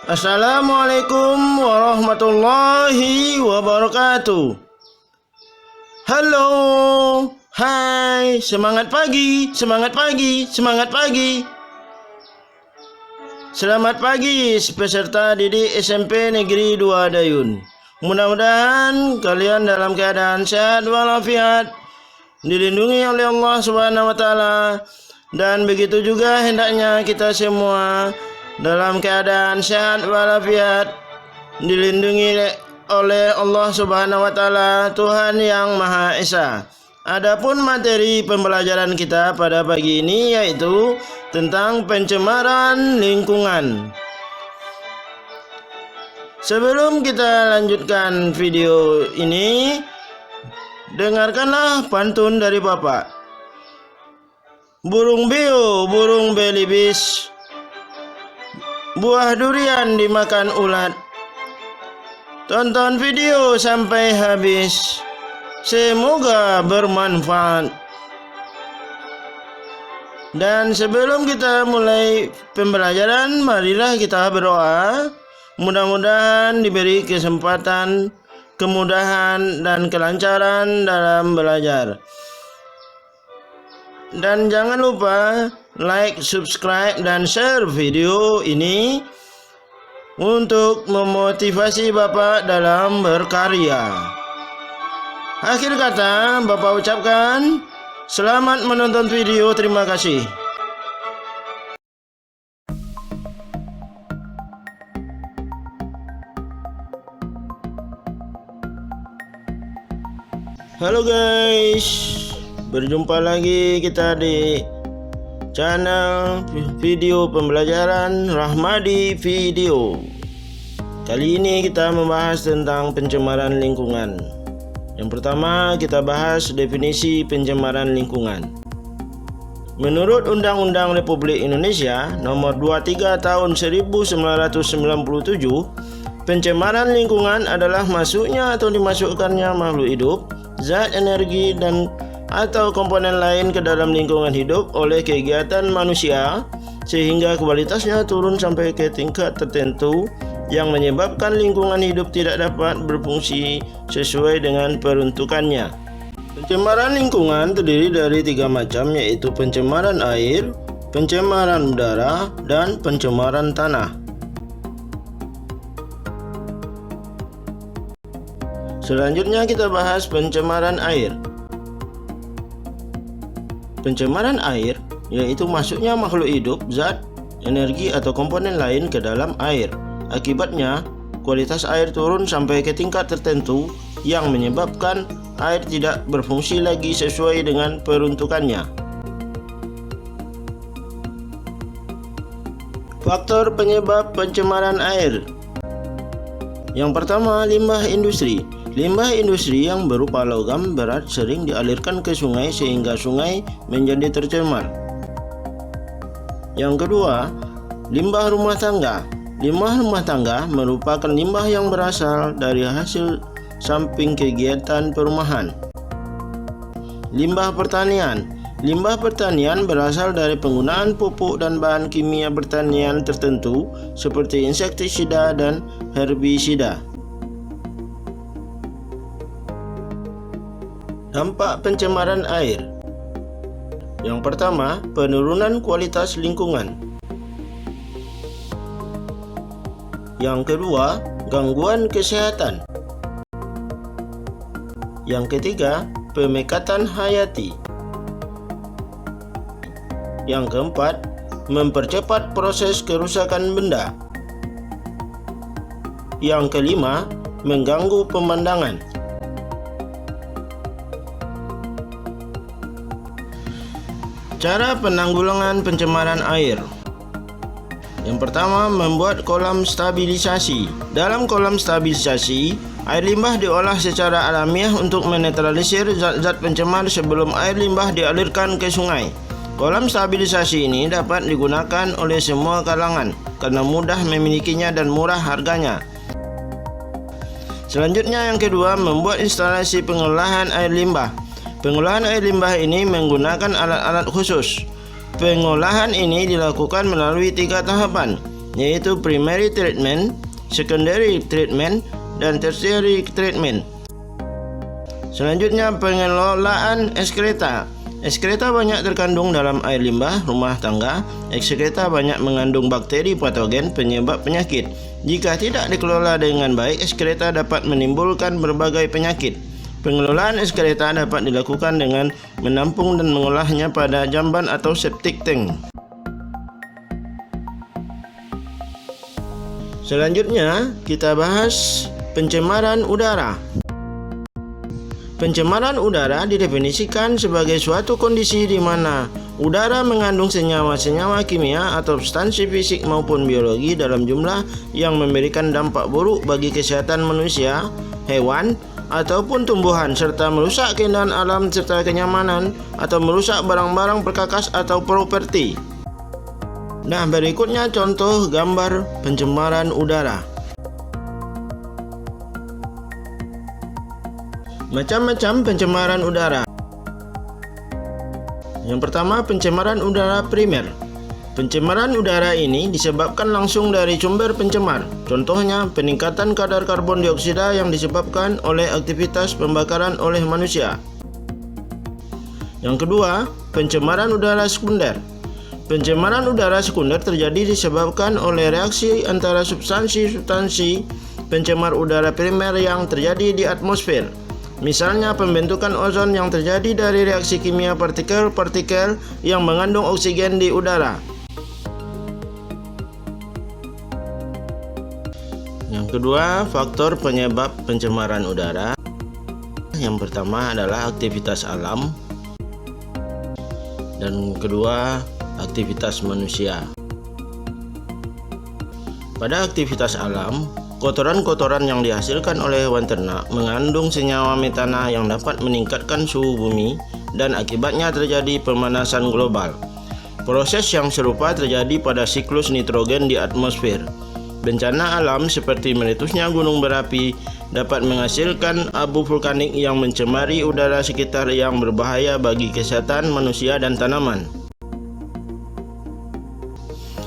Assalamualaikum warahmatullahi wabarakatuh. Halo, hai, semangat pagi, semangat pagi, semangat pagi. Selamat pagi peserta didik SMP Negeri 2 Dayun. Mudah-mudahan kalian dalam keadaan sehat walafiat, dilindungi oleh Allah Subhanahu wa taala, dan begitu juga hendaknya kita semua dalam keadaan sehat walafiat, dilindungi oleh Allah Subhanahu wa taala, Tuhan yang Maha Esa. Adapun materi pembelajaran kita pada pagi ini yaitu tentang pencemaran lingkungan. Sebelum kita lanjutkan video ini, dengarkanlah pantun dari Bapak. Burung beo, burung belibis, buah durian dimakan ulat. Tonton video sampai habis, semoga bermanfaat. Dan sebelum kita mulai pembelajaran, marilah kita berdoa. Mudah-mudahan diberi kesempatan, kemudahan, dan kelancaran dalam belajar. Dan jangan lupa like, subscribe, dan share video ini untuk memotivasi Bapak dalam berkarya. Akhir kata, Bapak ucapkan selamat menonton video. Terima kasih. Halo guys, berjumpa lagi kita di channel video pembelajaran Rahmadi Video. Kali ini kita membahas tentang pencemaran lingkungan. Yang pertama, kita bahas definisi pencemaran lingkungan. Menurut Undang-Undang Republik Indonesia Nomor 23 Tahun 1997, pencemaran lingkungan adalah masuknya atau dimasukkannya makhluk hidup, zat, energi, dan atau komponen lain ke dalam lingkungan hidup oleh kegiatan manusia sehingga kualitasnya turun sampai ke tingkat tertentu yang menyebabkan lingkungan hidup tidak dapat berfungsi sesuai dengan peruntukannya. Pencemaran lingkungan terdiri dari 3 macam, yaitu pencemaran air, pencemaran udara, dan pencemaran tanah. Selanjutnya kita bahas pencemaran air. Pencemaran air yaitu masuknya makhluk hidup, zat, energi, atau komponen lain ke dalam air. Akibatnya, kualitas air turun sampai ke tingkat tertentu yang menyebabkan air tidak berfungsi lagi sesuai dengan peruntukannya. Faktor penyebab pencemaran air. Yang pertama, limbah industri. Limbah industri yang berupa logam berat sering dialirkan ke sungai sehingga sungai menjadi tercemar. Yang kedua, limbah rumah tangga. Limbah rumah tangga merupakan limbah yang berasal dari hasil samping kegiatan perumahan. Limbah pertanian. Limbah pertanian berasal dari penggunaan pupuk dan bahan kimia pertanian tertentu seperti insektisida dan herbisida. Dampak pencemaran air. Yang pertama, penurunan kualitas lingkungan. Yang kedua, gangguan kesehatan. Yang ketiga, pemekatan hayati. Yang keempat, mempercepat proses kerusakan benda. Yang kelima, mengganggu pemandangan. Cara penanggulangan pencemaran air. Yang pertama, membuat kolam stabilisasi. Dalam kolam stabilisasi, air limbah diolah secara alamiah untuk menetralisir zat-zat pencemar sebelum air limbah dialirkan ke sungai. Kolam stabilisasi ini dapat digunakan oleh semua kalangan karena mudah memilikinya dan murah harganya. Selanjutnya, yang kedua, membuat instalasi pengolahan air limbah. Pengolahan air limbah ini menggunakan alat-alat khusus. Pengolahan ini dilakukan melalui 3 tahapan. yaitu primary treatment, secondary treatment, dan tertiary treatment. Selanjutnya, pengelolaan ekskreta. Ekskreta banyak terkandung dalam air limbah rumah tangga. Ekskreta banyak mengandung bakteri patogen penyebab penyakit. Jika tidak dikelola dengan baik, ekskreta dapat menimbulkan berbagai penyakit. Pengelolaan ekskreta dapat dilakukan dengan menampung dan mengolahnya pada jamban atau septic tank. Selanjutnya, kita bahas pencemaran udara. Pencemaran udara didefinisikan sebagai suatu kondisi di mana udara mengandung senyawa-senyawa kimia atau substansi fisik maupun biologi dalam jumlah yang memberikan dampak buruk bagi kesehatan manusia, hewan, ataupun tumbuhan, serta merusak keindahan alam serta kenyamanan, atau merusak barang-barang perkakas atau properti. Nah, berikutnya contoh gambar pencemaran udara. Macam-macam pencemaran udara. Yang pertama, pencemaran udara primer. Pencemaran udara ini disebabkan langsung dari sumber pencemar. Contohnya, peningkatan kadar karbon dioksida yang disebabkan oleh aktivitas pembakaran oleh manusia. Yang kedua, pencemaran udara sekunder. Pencemaran udara sekunder terjadi disebabkan oleh reaksi antara substansi-substansi pencemar udara primer yang terjadi di atmosfer. Misalnya, pembentukan ozon yang terjadi dari reaksi kimia partikel-partikel yang mengandung oksigen di udara. Yang kedua, faktor penyebab pencemaran udara. Yang pertama adalah aktivitas alam, dan kedua, aktivitas manusia. Pada aktivitas alam, kotoran-kotoran yang dihasilkan oleh hewan ternak mengandung senyawa metana yang dapat meningkatkan suhu bumi dan akibatnya terjadi pemanasan global. Proses yang serupa terjadi pada siklus nitrogen di atmosfer. Bencana alam seperti meletusnya gunung berapi dapat menghasilkan abu vulkanik yang mencemari udara sekitar yang berbahaya bagi kesehatan manusia dan tanaman.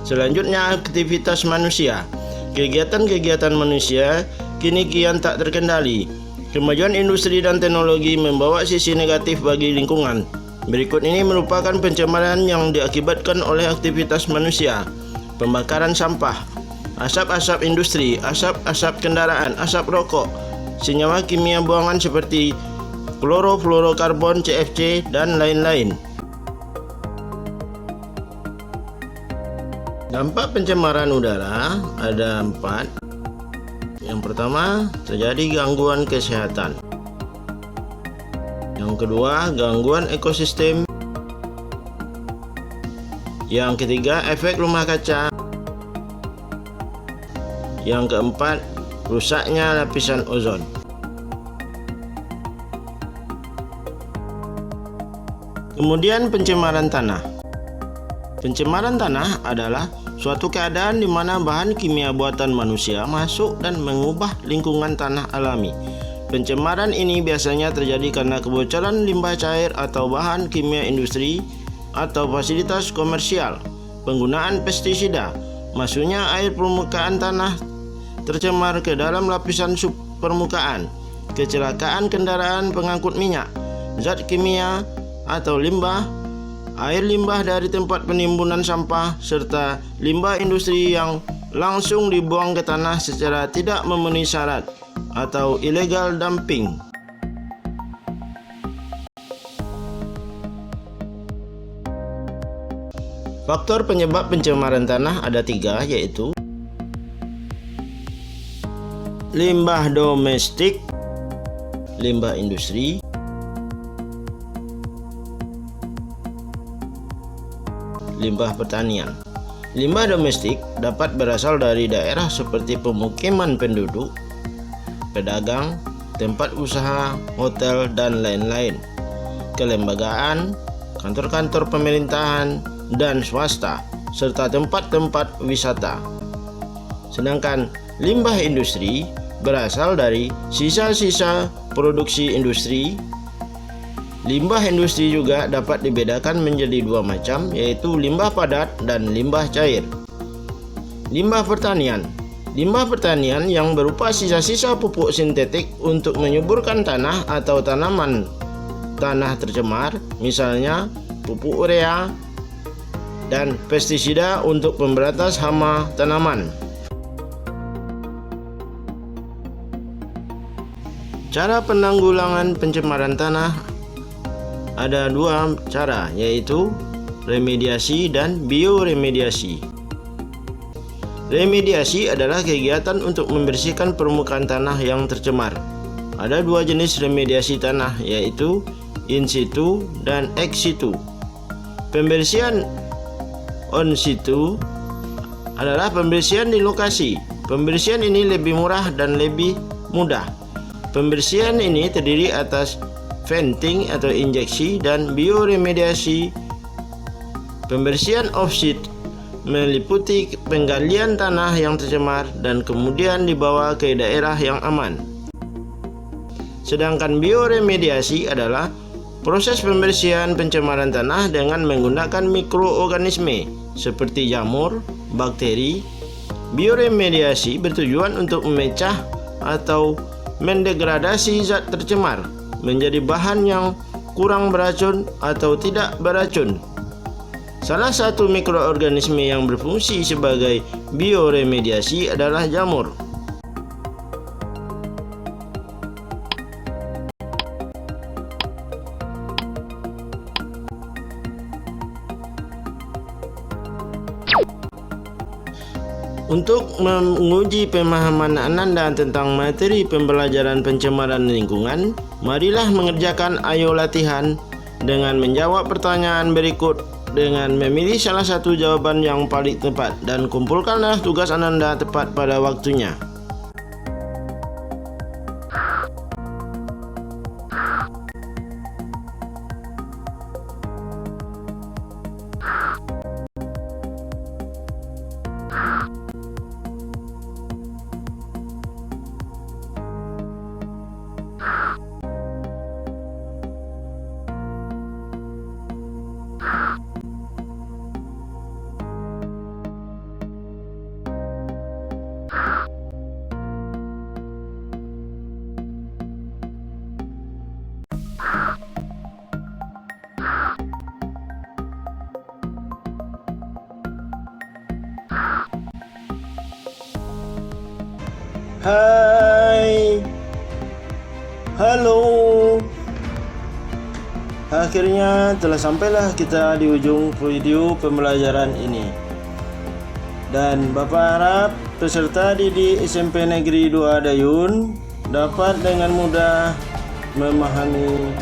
Selanjutnya, aktivitas manusia. Kegiatan-kegiatan manusia kini kian tak terkendali. Kemajuan industri dan teknologi membawa sisi negatif bagi lingkungan. Berikut ini merupakan pencemaran yang diakibatkan oleh aktivitas manusia. Pembakaran sampah, asap-asap industri, asap-asap kendaraan, asap rokok, senyawa kimia buangan seperti klorofluorokarbon, CFC, dan lain-lain. Dampak pencemaran udara ada 4. Yang pertama, terjadi gangguan kesehatan. Yang kedua, gangguan ekosistem. Yang ketiga, efek rumah kaca. Yang keempat, rusaknya lapisan ozon. Kemudian, pencemaran tanah. Pencemaran tanah adalah suatu keadaan di mana bahan kimia buatan manusia masuk dan mengubah lingkungan tanah alami. Pencemaran ini biasanya terjadi karena kebocoran limbah cair atau bahan kimia industri atau fasilitas komersial, penggunaan pestisida, masuknya air permukaan tanah tercemar ke dalam lapisan subpermukaan, kecelakaan kendaraan pengangkut minyak, zat kimia atau limbah, air limbah dari tempat penimbunan sampah, serta limbah industri yang langsung dibuang ke tanah secara tidak memenuhi syarat atau illegal dumping. Faktor penyebab pencemaran tanah ada 3, yaitu limbah domestik, limbah industri, limbah pertanian. Limbah domestik dapat berasal dari daerah seperti pemukiman penduduk, pedagang, tempat usaha, hotel, dan lain-lain, kelembagaan, kantor-kantor pemerintahan dan swasta, serta tempat-tempat wisata. Sedangkan limbah industri berasal dari sisa-sisa produksi industri. Limbah industri juga dapat dibedakan menjadi 2 macam, yaitu limbah padat dan limbah cair. Limbah pertanian. Limbah pertanian yang berupa sisa-sisa pupuk sintetik untuk menyuburkan tanah atau tanaman tanah tercemar, misalnya pupuk urea dan pestisida untuk pemberantas hama tanaman. Cara penanggulangan pencemaran tanah ada dua cara, yaitu remediasi dan bioremediasi. Remediasi adalah kegiatan untuk membersihkan permukaan tanah yang tercemar. Ada dua jenis remediasi tanah, yaitu in situ dan ex situ. Pembersihan on situ adalah pembersihan di lokasi. Pembersihan ini lebih murah dan lebih mudah. Pembersihan ini terdiri atas venting atau injeksi dan bioremediasi. Pembersihan off-site meliputi penggalian tanah yang tercemar dan kemudian dibawa ke daerah yang aman. Sedangkan bioremediasi adalah proses pembersihan pencemaran tanah dengan menggunakan mikroorganisme seperti jamur, bakteri. Bioremediasi bertujuan untuk memecah atau mendegradasi zat tercemar menjadi bahan yang kurang beracun atau tidak beracun. Salah satu mikroorganisme yang berfungsi sebagai bioremediasi adalah jamur. Untuk menguji pemahaman Ananda tentang materi pembelajaran pencemaran lingkungan, marilah mengerjakan ayo latihan dengan menjawab pertanyaan berikut dengan memilih salah satu jawaban yang paling tepat dan kumpulkanlah tugas Ananda tepat pada waktunya. Hai, halo. Akhirnya telah sampailah kita di ujung video pembelajaran ini. Dan Bapak harap peserta didik SMP Negeri 2 Dayun dapat dengan mudah memahami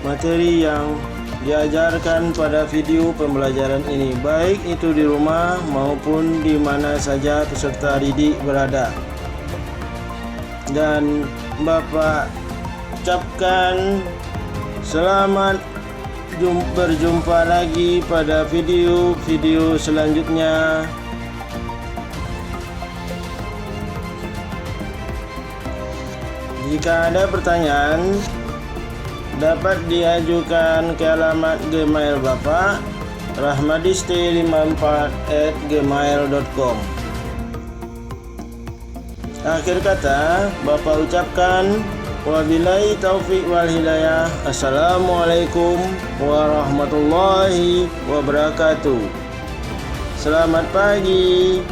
materi yang diajarkan pada video pembelajaran ini, baik itu di rumah maupun di mana saja peserta didik berada. Dan Bapak ucapkan selamat berjumpa lagi pada video-video selanjutnya. Jika ada pertanyaan, dapat diajukan ke alamat Gmail Bapak rahmadiste54@gmail.com. Akhir kata, Bapak ucapkan wabillahi taufiq wal hidayah. Assalamualaikum warahmatullahi wabarakatuh. Selamat pagi.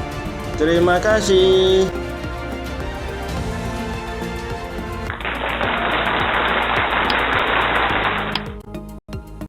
Terima kasih.